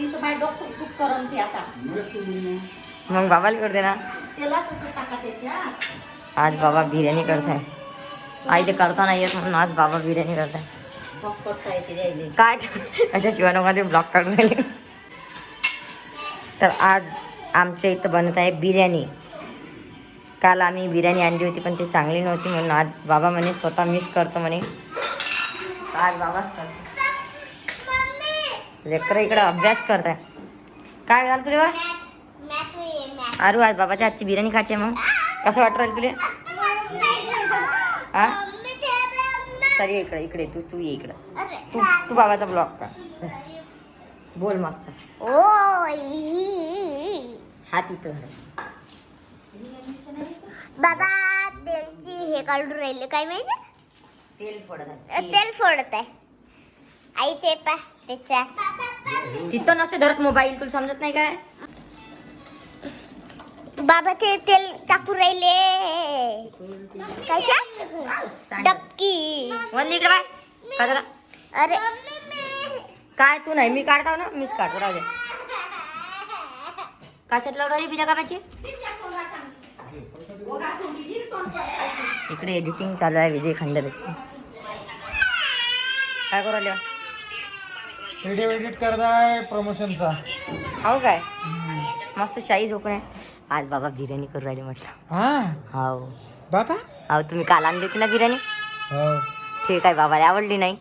मी तर by doctor खूप करमते आता. मग बाबाला करते ना. तेलाच टाका त्याच्यात. आज बाबा बिर्याणी करताय. आई ते करता नाही येत म्हणून आज बाबा बिर्याणी करताय. ब्लॉक करता येते द्यायले. काय अशा शिवानोमध्ये ब्लॉक काढून राहिले. तर आज आमच्या इथं बनत आहे बिर्याणी. काल आम्ही बिर्याणी आणली होती पण ती चांगली नव्हती म्हणून आज बाबा म्हणे स्वतः मिस करतो म्हणे. आज बाबाच करतो. लेकरं इकडं अभ्यास करताय. काय झालं तुला? अरे आज बाबाच्या हातची बिर्याणी खायची मग कसं वाटत राहील तुला? हा चल ये इकडे इकडे तू ये इकडं. तू बाबाचा ब्लॉग का बोल मस्त. हात इथं बाबा तेलची हे काढून राहिले काय माहिती. तेल फोडत आहे. तेल फोडत आहे आई. ते पा त्याच्या तिथं नसते धरत मोबाईल. तुला समजत नाही काय? बाबा ते तेल टाकून राहिले कायच्या डबकी. वल्ली इकडे बाय काय झालं? अरे काय तू नाही मी काढताव ना मीच काढतो राहू दे. काशात लावली बिना कामाची. इकडे एडिटिंग चालू आहे विजय खंडरेची. काय करू राहिल्या? व्हिडिओ एडिट करताय प्रमोशनचा. हो काय मस्त शाही झोपणे. आज बाबा बिर्याणी करू राहिले म्हटलं. हो बाबा हो तुम्ही काल आणली होती ना बिर्याणी. हो ठीक आहे बाबाला आवडली नाही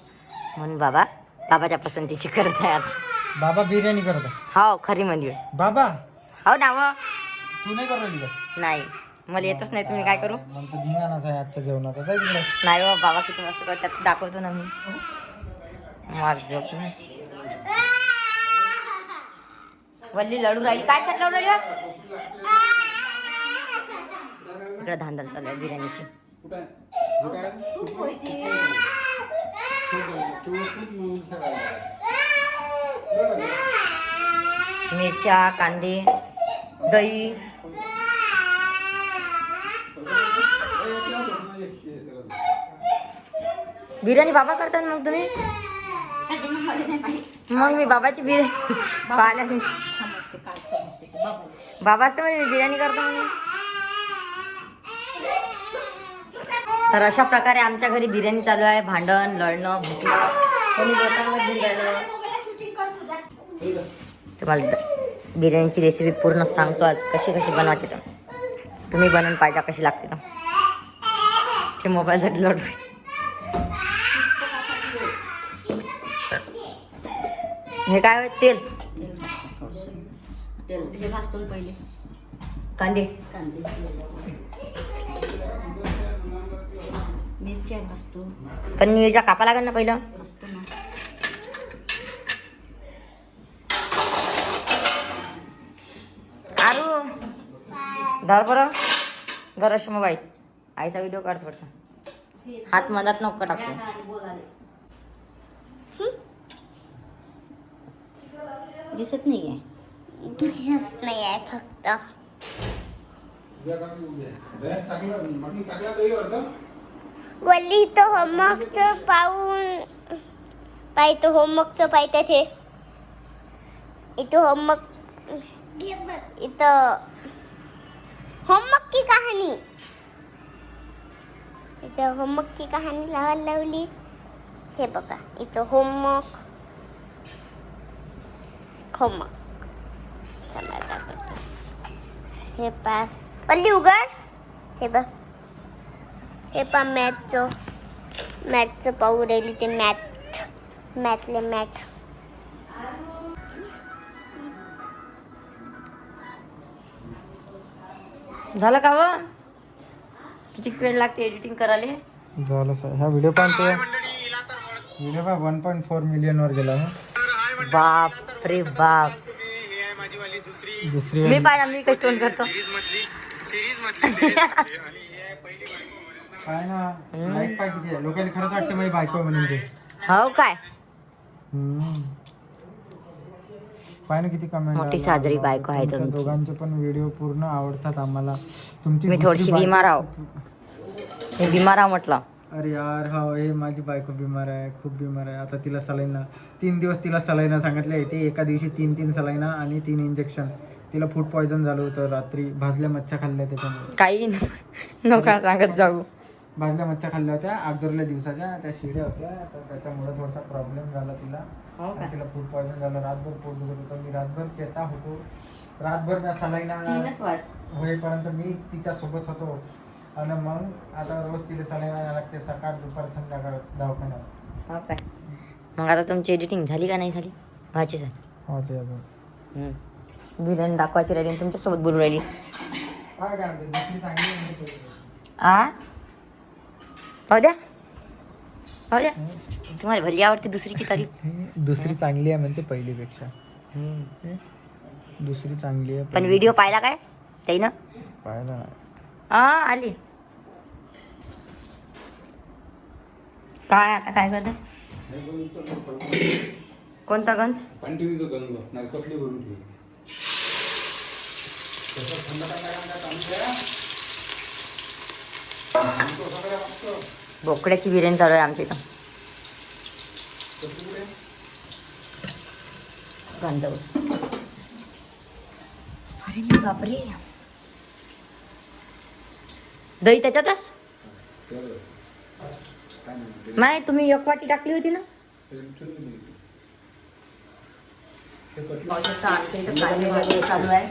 म्हणून बाबाच्या पसंतीची करत आहे आज. बाबा बिर्याणी करत हो खरी म्हणजे बाबा. हो ना मग. तू नाही करू का? नाही मला येतच नाही. तुम्ही काय करू? मग तर धिंगाणाच आहे आजच्या जेवणाचा. जाय तिकडे. नाही हो बाबा किती मस्त करतात दाखवतो ना मी. मार झोप नाही. वल्ली लढू राहिली. काय साठी लढू राहिली? इकडे धांदल चालू आहे बिर्याणीची. मिरच्या कांदे दही. बिर्याणी बाबा करतात मग तुम्ही. मग मी बाबाची बिर्याणी पाहिल्या. बाबा असते म्हणजे मी बिर्याणी करतो म्हणून. तर अशा प्रकारे आमच्या घरी बिर्याणी चालू आहे. भांडण लढणं भुकणं कोणी बोटांवर घेऊन राहिलं. तुम्हाला बिर्याणीची रेसिपी पूर्ण सांगतो आज कशी कशी बनवायची. तर तुम्ही बनवून पाहिजे कशी लागते. तर ते मोबाईलसाठी लढू. हे काय तेल तेल हे भाजतो पहिले. कांदे मिरच्या भाजतो. पण मिरच्या कापा लागेल ना पहिलं. आरू धर बरं धर अशी मोबाईल. आईचा व्हिडिओ काढ थोडसा. हात मधात नको टाकते. दिसत नाहीये. दिसत नाही आहे फक्त. वल्ली तो होमवर्कचं पाहून पाहतो. होमवर्कचं पाहतात हे. इथं होमवर्क इथं होमवर्क की कहाणी. इथं होमवर्क की कहाणी लावायला लावली. हे बघा इथं होमवर्क होमवर्क. हे पास पल्ली उघड. हे बघ हे पा मॅथचं पाहू राहिली. ते मॅथले मॅथ. झालं का व किती वेळ लागते एडिटिंग करायला. झालं सर. ह्या व्हिडिओ पाहते. व्हिडिओ पा 1.4 मिलियन वर गेला. बाप रे बाप. दुसरी मी पाहिला मी काही टोन करतो. काय ना लाईक पाय किती आहे. लोकांनी खरंच वाटतं माझी बायको म्हणून ते. हो काय पाय ना किती कमेंट. मोठी साजरी बायको आहे तुमची. दोघांचे पण व्हिडिओ पूर्ण आवडतात आम्हाला. तुमची मी थोडीशी बिमार आहो. मी बिमार आहो म्हटलं. अरे यार हा हे माझी बायको बिमार आहे, खूप बिमार आहे. आता तिला सलाईन 3 दिवस तिला सलाईन सांगितले आहे. ते एका दिवशी 3 सलाईन आणि 3 इंजेक्शन. तिला फूड पॉयझन झालं होतं रात्री. भाजल्या मच्छ्या खाल्ल्या त्याच्यामुळे. काही नका सांगत जाऊ. भाजल्या मच्छ्या खाल्ल्या होत्या आगदरल्या दिवसाच्या. त्या शिड्या होत्या तर त्याच्यामुळे थोडासा प्रॉब्लेम झाला तिला. हो का? आणि तिला फूड पॉयझन झालं. रातभर पोट दुखत होतं. मी रातभर चेता होतो. रातभर मी सलाईन 3 वाज. होईपर्यंत मी तिच्यासोबत होतो. आणि मग आता रोज तिला सलाईन आणायला लागते. सकाळ दुपार संध्याकाळ दवाखान्यात. हो काय? मग आता तुमची एडिटिंग झाली का नाही झाली? व्हायचीच आहे. हो ते अजून बिर्याणी दाखवायची राहिली आणि तुमच्यासोबत बोलून राहिली. काय काय म्हणते दुसरी चांगली म्हणजे आ पाहू द्या पाहू द्या. तुम्हाला भरली आवडते दुसरीची तारीफ. दुसरी चांगली आहे म्हणते पहिलीपेक्षा. दुसरी चांगली आहे पण व्हिडिओ पाहिला काय ताई ना? पाहिला नाही. आली. काय आता काय करते? कोणता गंज? बोकड्याची बिर्याणी चालू आहे आमच्या इथं. गांजाऊस. अरे बापरे. दही त्याच्यातच नाही तुम्ही 1 वाटी टाकली होती ना. कांदे वगैरे चालू आहे.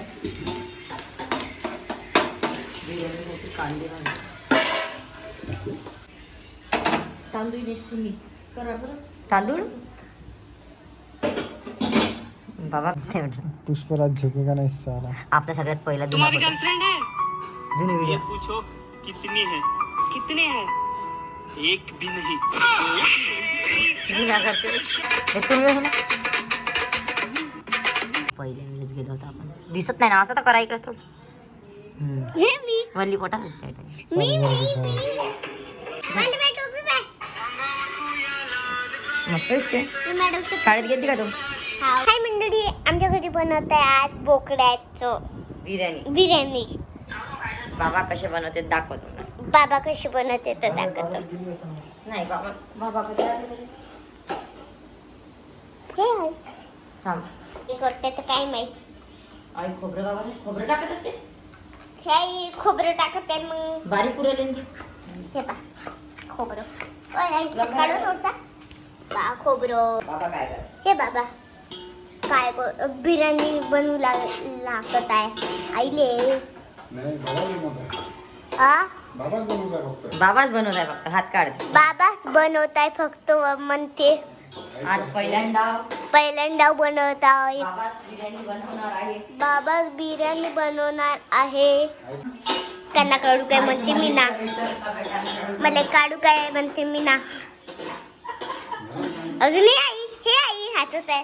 बिर्याणीसाठी कांदे तांदूळ देश तुम्ही करा बरं. तांदूळ बाबा ते म्हटलं पुष्पराज झुकेगा नाही साला. आपल्या सगळ्यात पहिला जुना जुनी व्हिडिओ. पूछो कितनी है? कितने हैं? एक भी नहीं. जुन्या करते हे तुम्ही आहे ना. पहिल्या वेळेस गेलो होतो आपण. दिसत नाही ना असं तर करा इकडे थोडं. हे मी वल्ली पोटात मी मला टोपी बाय. मस्त दिसते. मी मॅडम शाळेत गेली का तू? हाय मंडळी, आमच्या घरी बनवत आहे आज बोकड्याचं बिर्याणी. बाबा कसे बनवते दाखवतो ना. बाबा कशी बनवते तर दाखवतो. नाही बाबा बाबा कसे हे आहे. थांब. हे करते तर काय माहित. आई खोबरं गावाला खोबरं टाकत असते. हे आई खोबरं टाकत आहे मग. बारीक पुरेल हे पा खोबरं. ओय आई काढू थोडसा. बा खोबरं. बाबा काय कर. हे बाबा काय बिर्याणी बनवू लागत आहे आईले. आ बाबाच बनवत आहे फक्त हात काढते. बाबाच बनवत आहे फक्त म्हणते. आज पहिल्यांदा बनवत आहे. बाबाच बिर्याणी बनवणार आहे. बाबाच बिर्याणी बनवणार आहे. त्यांना काढू काय म्हणते मी ना. मला काढू काय म्हणते मी ना. अजून हे आई हातच आहे.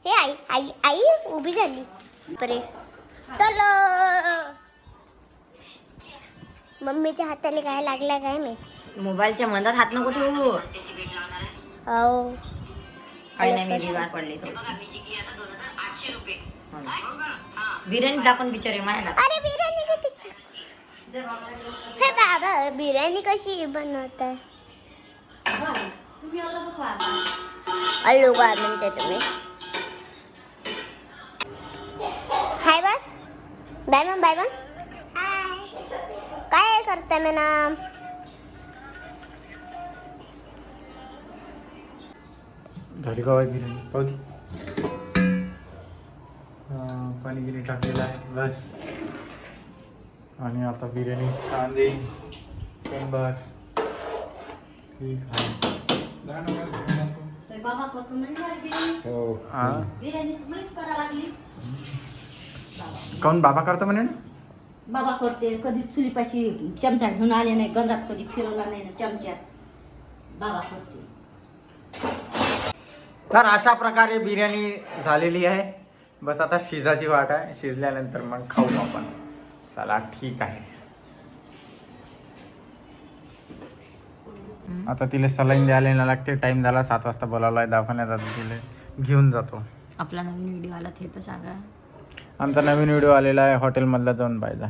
हे आई आई आई उभी झाली. प्रेस चलो. मम्मीच्या हाताला काय लागला काय मी. मोबाईलच्या मधात हात नको ठेवू. हो काही नाही मी बिमार पडले थोडीशी. बिर्याणी टाकून बिचारे माझ्या. अरे बिर्याणी किती. हे बाबा बिर्याणी कशी बनवत आहे. अल्लू काय म्हणते तुम्ही. हाय बा बाय मॅम बाय मॅम. काय करते मॅडम. झाली का बिर्याणी पाहू. पाणी गिरी टाकलेलं आहे बस. आणि आता बिर्याणी कांदे सांबार ठीक आहे. बाबा करतो म्हणजे बिर्याणी मीच करा लागली. काऊन बाबा करतो म्हणे. बाबा करते कधी चुलीपाशी चमचा घेऊन आले नाही. गंधात कधी फिरवला नाही ना चमचा. बाबा करते. तर अशा प्रकारे बिर्याणी झालेली आहे. बस आता शिजाची वाट आहे. शिजल्यानंतर मग खाऊ आपण. चला ठीक आहे. आता तिला सलाईन द्यायला लागते. टाइम झाला 7 वाजता बोलावला आहे दवाखान्यात. आता तिला घेऊन जातो. आपला नवीन व्हिडिओ आला ते तर सांगा. आमचा नवीन व्हिडिओ आलेला आहे हॉटेलमधला जाऊन पाहिजे.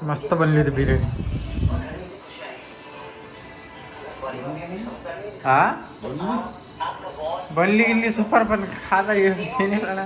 मस्त बनली होती बिर्याणी. हा बनली गेली सुपर पण खाजा हे नाही ना.